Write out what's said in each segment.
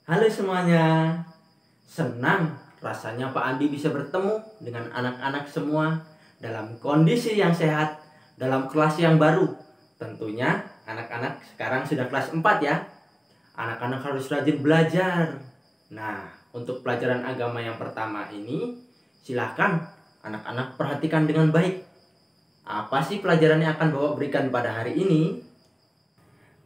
Halo semuanya, senang rasanya Pak Andi bisa bertemu dengan anak-anak semua dalam kondisi yang sehat, dalam kelas yang baru. Tentunya anak-anak sekarang sudah kelas 4 ya. Anak-anak harus rajin belajar. Nah, untuk pelajaran agama yang pertama ini, silahkan anak-anak perhatikan dengan baik. Apa sih pelajaran yang akan Bapak berikan pada hari ini?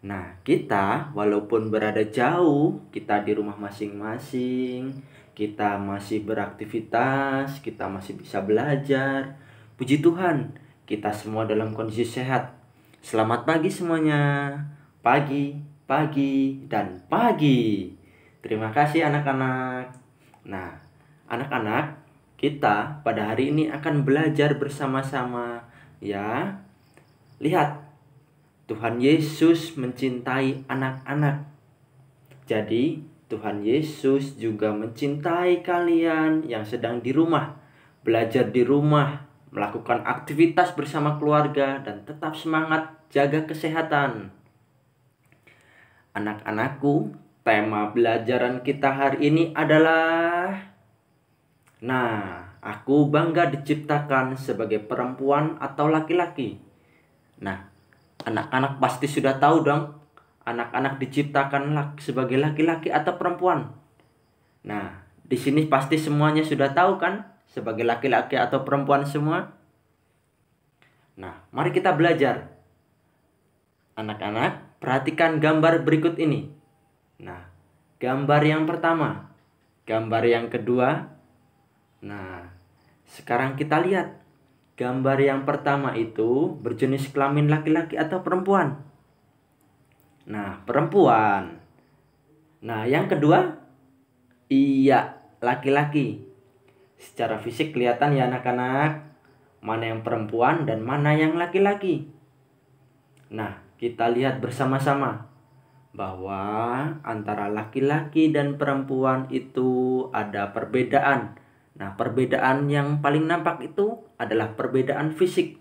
Nah, kita walaupun berada jauh, kita di rumah masing-masing, kita masih beraktivitas, kita masih bisa belajar. Puji Tuhan, kita semua dalam kondisi sehat. Selamat pagi semuanya. Pagi, pagi, dan pagi. Terima kasih anak-anak. Nah, anak-anak, kita pada hari ini akan belajar bersama-sama ya. Lihat, Tuhan Yesus mencintai anak-anak. Jadi, Tuhan Yesus juga mencintai kalian yang sedang di rumah, belajar di rumah, melakukan aktivitas bersama keluarga, dan tetap semangat jaga kesehatan. Anak-anakku, tema pelajaran kita hari ini adalah aku bangga diciptakan sebagai perempuan atau laki-laki. Nah, anak-anak pasti sudah tahu dong, anak-anak diciptakan sebagai laki-laki atau perempuan. Nah, di sini pasti semuanya sudah tahu kan, sebagai laki-laki atau perempuan semua. Nah, mari kita belajar. Anak-anak, perhatikan gambar berikut ini. Nah, gambar yang pertama, gambar yang kedua. Nah, sekarang kita lihat. Gambar yang pertama itu berjenis kelamin laki-laki atau perempuan. Nah, perempuan. Nah, yang kedua, iya, laki-laki. Secara fisik kelihatan ya anak-anak, mana yang perempuan dan mana yang laki-laki. Nah, kita lihat bersama-sama bahwa antara laki-laki dan perempuan itu ada perbedaan. Nah, perbedaan yang paling nampak itu adalah perbedaan fisik.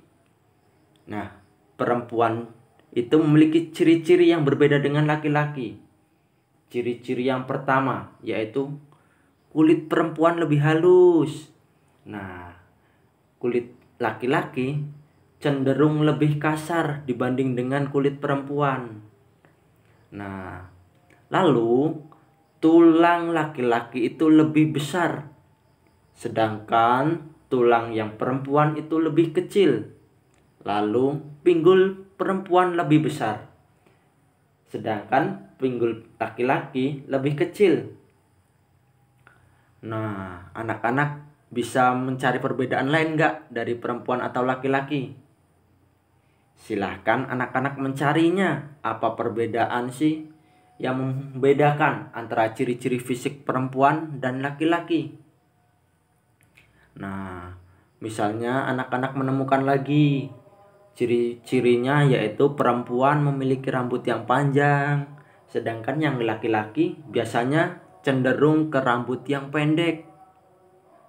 Nah, perempuan itu memiliki ciri-ciri yang berbeda dengan laki-laki. Ciri-ciri yang pertama yaitu kulit perempuan lebih halus. Nah, kulit laki-laki cenderung lebih kasar dibanding dengan kulit perempuan. Nah, lalu tulang laki-laki itu lebih besar, sedangkan tulang yang perempuan itu lebih kecil. Lalu pinggul perempuan lebih besar, sedangkan pinggul laki-laki lebih kecil. Nah, anak-anak bisa mencari perbedaan lain nggak dari perempuan atau laki-laki? Silahkan anak-anak mencarinya. Apa perbedaan sih yang membedakan antara ciri-ciri fisik perempuan dan laki-laki? Nah, misalnya anak-anak menemukan lagi ciri-cirinya, yaitu perempuan memiliki rambut yang panjang, sedangkan yang laki-laki biasanya cenderung ke rambut yang pendek.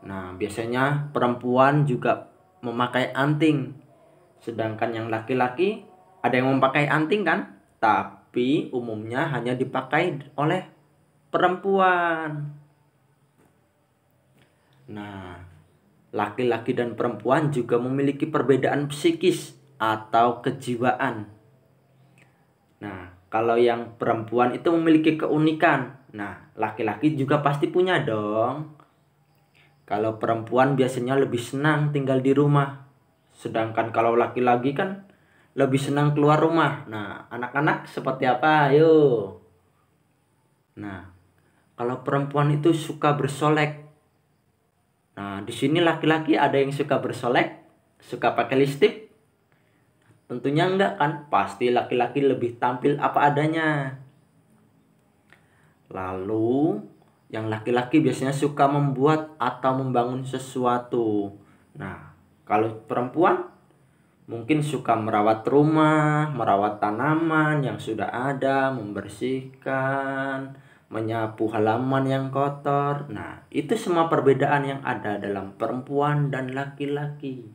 Nah, biasanya perempuan juga memakai anting, sedangkan yang laki-laki ada yang memakai anting kan? Tapi umumnya hanya dipakai oleh perempuan. Nah, laki-laki dan perempuan juga memiliki perbedaan psikis atau kejiwaan. Nah, kalau yang perempuan itu memiliki keunikan. Nah, laki-laki juga pasti punya dong. Kalau perempuan biasanya lebih senang tinggal di rumah. Sedangkan kalau laki-laki kan lebih senang keluar rumah. Nah, anak-anak seperti apa? Ayo. Nah, kalau perempuan itu suka bersolek. Nah, di sini laki-laki ada yang suka bersolek, suka pakai lipstik. Tentunya enggak kan? Pasti laki-laki lebih tampil apa adanya. Lalu, yang laki-laki biasanya suka membuat atau membangun sesuatu. Nah, kalau perempuan mungkin suka merawat rumah, merawat tanaman yang sudah ada, membersihkan, menyapu halaman yang kotor. Nah, itu semua perbedaan yang ada dalam perempuan dan laki-laki.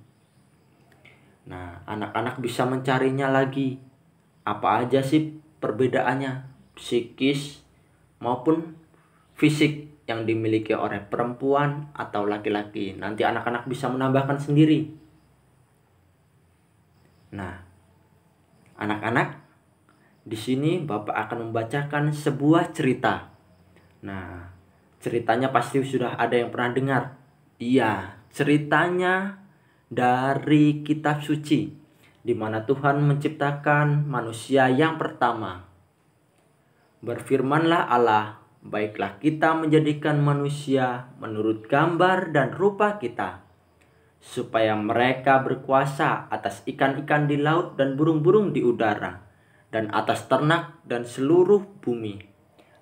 Nah, anak-anak bisa mencarinya lagi. Apa aja sih perbedaannya? Psikis maupun fisik yang dimiliki oleh perempuan atau laki-laki. Nanti anak-anak bisa menambahkan sendiri. Nah, anak-anak, di sini Bapak akan membacakan sebuah cerita. Nah, ceritanya pasti sudah ada yang pernah dengar. Iya, ceritanya dari kitab suci, di mana Tuhan menciptakan manusia yang pertama. Berfirmanlah Allah, baiklah kita menjadikan manusia menurut gambar dan rupa kita, supaya mereka berkuasa atas ikan-ikan di laut dan burung-burung di udara, dan atas ternak dan seluruh bumi,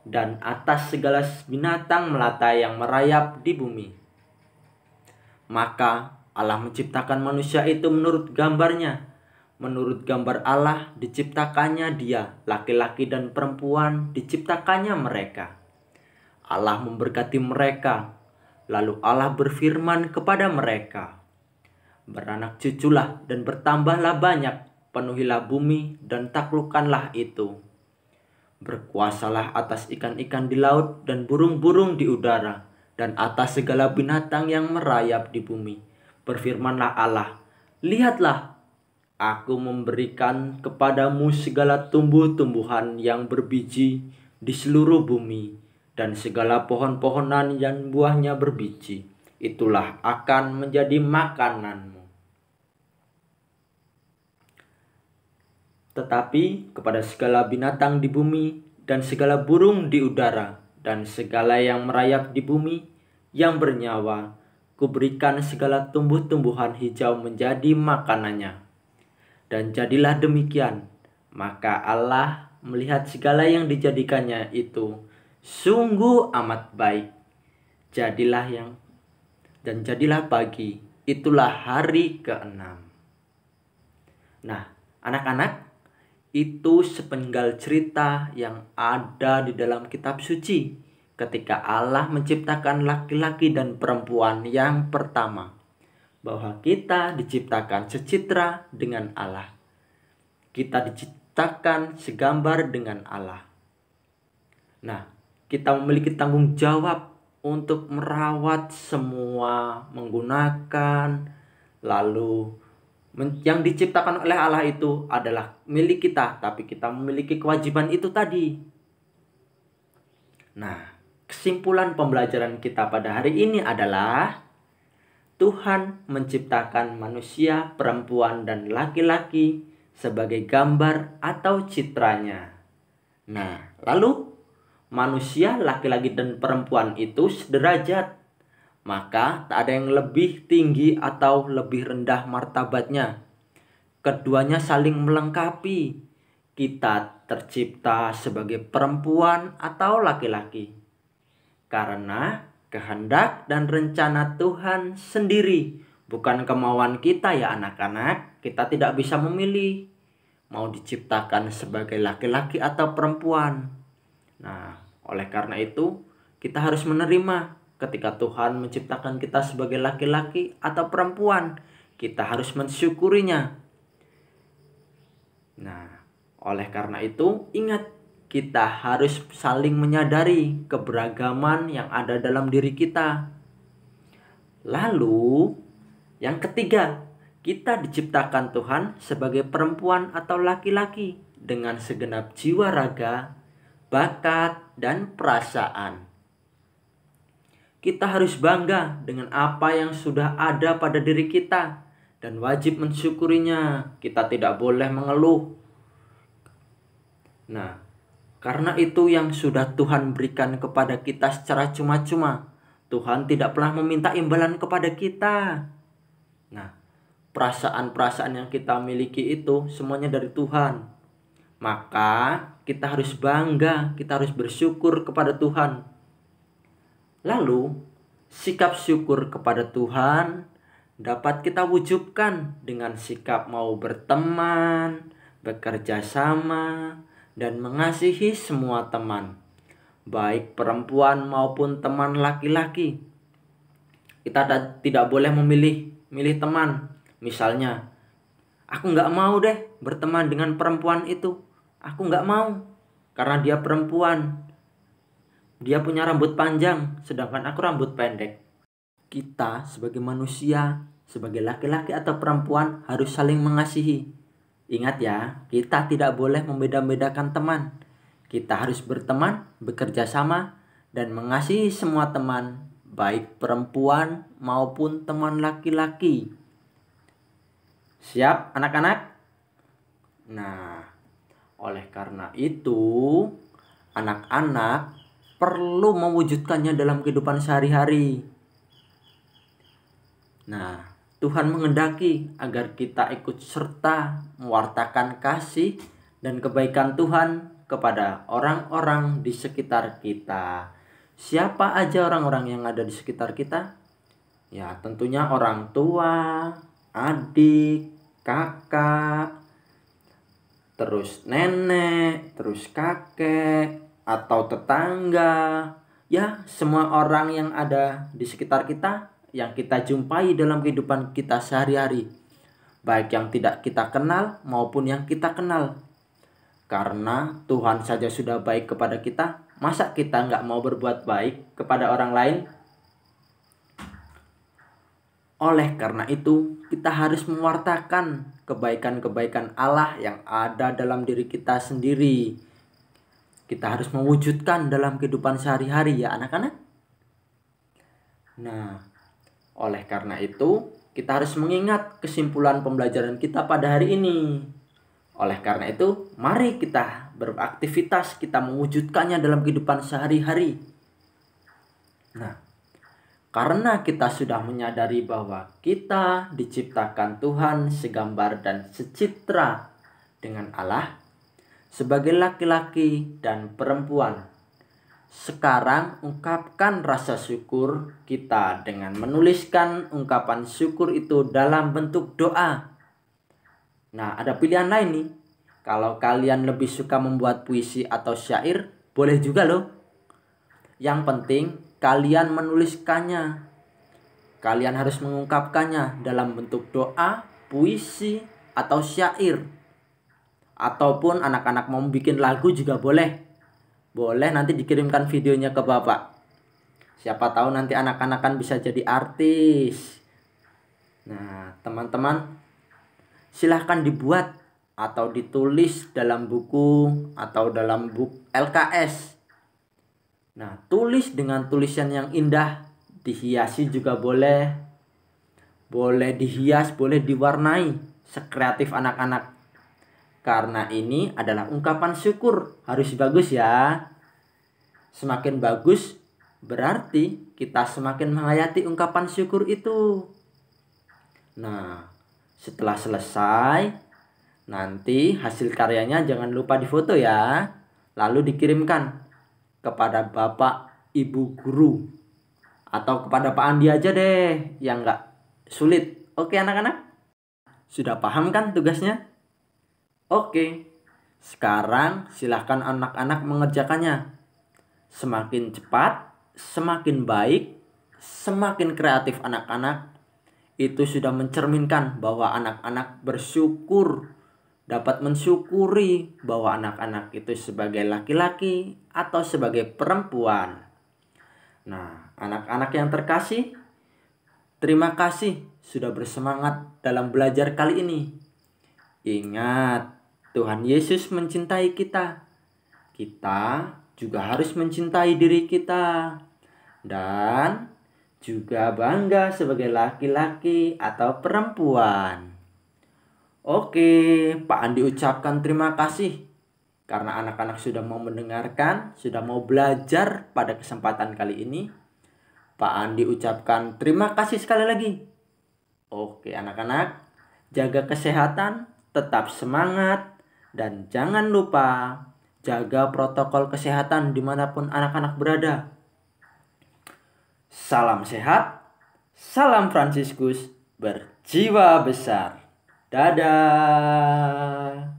dan atas segala binatang melata yang merayap di bumi. Maka Allah menciptakan manusia itu menurut gambarnya. Menurut gambar Allah diciptakannya dia, laki-laki dan perempuan diciptakannya mereka. Allah memberkati mereka, lalu Allah berfirman kepada mereka, beranak cuculah dan bertambahlah banyak, penuhilah bumi dan taklukkanlah itu. Berkuasalah atas ikan-ikan di laut dan burung-burung di udara, dan atas segala binatang yang merayap di bumi. Berfirmanlah Allah, lihatlah, Aku memberikan kepadamu segala tumbuh-tumbuhan yang berbiji di seluruh bumi, dan segala pohon-pohonan yang buahnya berbiji. Itulah akan menjadi makananmu. Tetapi kepada segala binatang di bumi, dan segala burung di udara, dan segala yang merayap di bumi, yang bernyawa, kuberikan segala tumbuh-tumbuhan hijau menjadi makanannya. Dan jadilah demikian. Maka Allah melihat segala yang dijadikannya itu sungguh amat baik. Jadilah pagi. Itulah hari ke-6. Nah, anak-anak, itu sepenggal cerita yang ada di dalam kitab suci ketika Allah menciptakan laki-laki dan perempuan yang pertama. Bahwa kita diciptakan secitra dengan Allah. Kita diciptakan segambar dengan Allah. Nah, kita memiliki tanggung jawab untuk merawat semua, menggunakan, lalu yang diciptakan oleh Allah itu adalah milik kita, tapi kita memiliki kewajiban itu tadi. Nah, kesimpulan pembelajaran kita pada hari ini adalah Tuhan menciptakan manusia, perempuan, dan laki-laki sebagai gambar atau citranya. Nah, lalu manusia, laki-laki, dan perempuan itu sederajat. Maka tak ada yang lebih tinggi atau lebih rendah martabatnya. Keduanya saling melengkapi. Kita tercipta sebagai perempuan atau laki-laki. Karena kehendak dan rencana Tuhan sendiri, bukan kemauan kita ya anak-anak. Kita tidak bisa memilih mau diciptakan sebagai laki-laki atau perempuan. Nah, oleh karena itu kita harus menerima ketika Tuhan menciptakan kita sebagai laki-laki atau perempuan. Kita harus mensyukurinya. Nah, oleh karena itu ingat, kita harus saling menyadari keberagaman yang ada dalam diri kita. Lalu, yang ketiga, kita diciptakan Tuhan sebagai perempuan atau laki-laki dengan segenap jiwa raga, bakat, dan perasaan. Kita harus bangga dengan apa yang sudah ada pada diri kita dan wajib mensyukurinya. Kita tidak boleh mengeluh. Nah, karena itu yang sudah Tuhan berikan kepada kita secara cuma-cuma. Tuhan tidak pernah meminta imbalan kepada kita. Nah, perasaan-perasaan yang kita miliki itu semuanya dari Tuhan. Maka kita harus bangga, kita harus bersyukur kepada Tuhan. Lalu, sikap syukur kepada Tuhan dapat kita wujudkan dengan sikap mau berteman, bekerja sama, dan mengasihi semua teman, baik perempuan maupun teman laki-laki. Kita tidak boleh memilih teman. Misalnya, aku nggak mau deh berteman dengan perempuan itu. Aku nggak mau karena dia perempuan. Dia punya rambut panjang, sedangkan aku rambut pendek. Kita sebagai manusia, sebagai laki-laki atau perempuan harus saling mengasihi. Ingat ya, kita tidak boleh membeda-bedakan teman. Kita harus berteman, bekerja sama, dan mengasihi semua teman, baik perempuan maupun teman laki-laki. Siap anak-anak? Nah, oleh karena itu, anak-anak perlu mewujudkannya dalam kehidupan sehari-hari. Nah, Tuhan menghendaki agar kita ikut serta mewartakan kasih dan kebaikan Tuhan kepada orang-orang di sekitar kita. Siapa aja orang-orang yang ada di sekitar kita? Ya, tentunya orang tua, adik, kakak, terus nenek, terus kakek, atau tetangga. Ya, semua orang yang ada di sekitar kita, yang kita jumpai dalam kehidupan kita sehari-hari, baik yang tidak kita kenal maupun yang kita kenal. Karena Tuhan saja sudah baik kepada kita, masa kita nggak mau berbuat baik kepada orang lain? Oleh karena itu, kita harus mewartakan kebaikan-kebaikan Allah yang ada dalam diri kita sendiri. Kita harus mewujudkan dalam kehidupan sehari-hari ya anak-anak. Nah, oleh karena itu, kita harus mengingat kesimpulan pembelajaran kita pada hari ini. Oleh karena itu, mari kita beraktivitas, kita mewujudkannya dalam kehidupan sehari-hari. Nah, karena kita sudah menyadari bahwa kita diciptakan Tuhan segambar dan secitra dengan Allah sebagai laki-laki dan perempuan. Sekarang ungkapkan rasa syukur kita dengan menuliskan ungkapan syukur itu dalam bentuk doa. Nah, ada pilihan lain nih. Kalau kalian lebih suka membuat puisi atau syair, boleh juga loh. Yang penting kalian menuliskannya. Kalian harus mengungkapkannya dalam bentuk doa, puisi, atau syair. Ataupun anak-anak mau bikin lagu juga boleh. Boleh nanti dikirimkan videonya ke Bapak. Siapa tahu nanti anak-anak kan bisa jadi artis. Nah, teman-teman, silahkan dibuat atau ditulis dalam buku atau dalam buku LKS. Nah, tulis dengan tulisan yang indah, dihiasi juga boleh. Boleh dihias, boleh diwarnai, sekreatif anak-anak. Karena ini adalah ungkapan syukur, harus bagus ya. Semakin bagus, berarti kita semakin menghayati ungkapan syukur itu. Nah, setelah selesai, nanti hasil karyanya jangan lupa difoto ya. Lalu dikirimkan kepada Bapak Ibu Guru. Atau kepada Pak Andi aja deh, yang nggak sulit. Oke anak-anak? Sudah paham kan tugasnya? Oke. Sekarang silahkan anak-anak mengerjakannya. Semakin cepat, semakin baik, semakin kreatif anak-anak. Itu sudah mencerminkan bahwa anak-anak bersyukur, dapat mensyukuri bahwa anak-anak itu sebagai laki-laki atau sebagai perempuan. Nah, anak-anak yang terkasih, terima kasih sudah bersemangat dalam belajar kali ini. Ingat, Tuhan Yesus mencintai kita. Kita juga harus mencintai diri kita. Dan juga bangga sebagai laki-laki atau perempuan. Oke, Pak Andi ucapkan terima kasih karena anak-anak sudah mau mendengarkan, sudah mau belajar pada kesempatan kali ini. Pak Andi ucapkan terima kasih sekali lagi. Oke anak-anak, jaga kesehatan, tetap semangat, dan jangan lupa jaga protokol kesehatan dimanapun anak-anak berada. Salam sehat, salam Fransiskus, berjiwa besar. Dadah.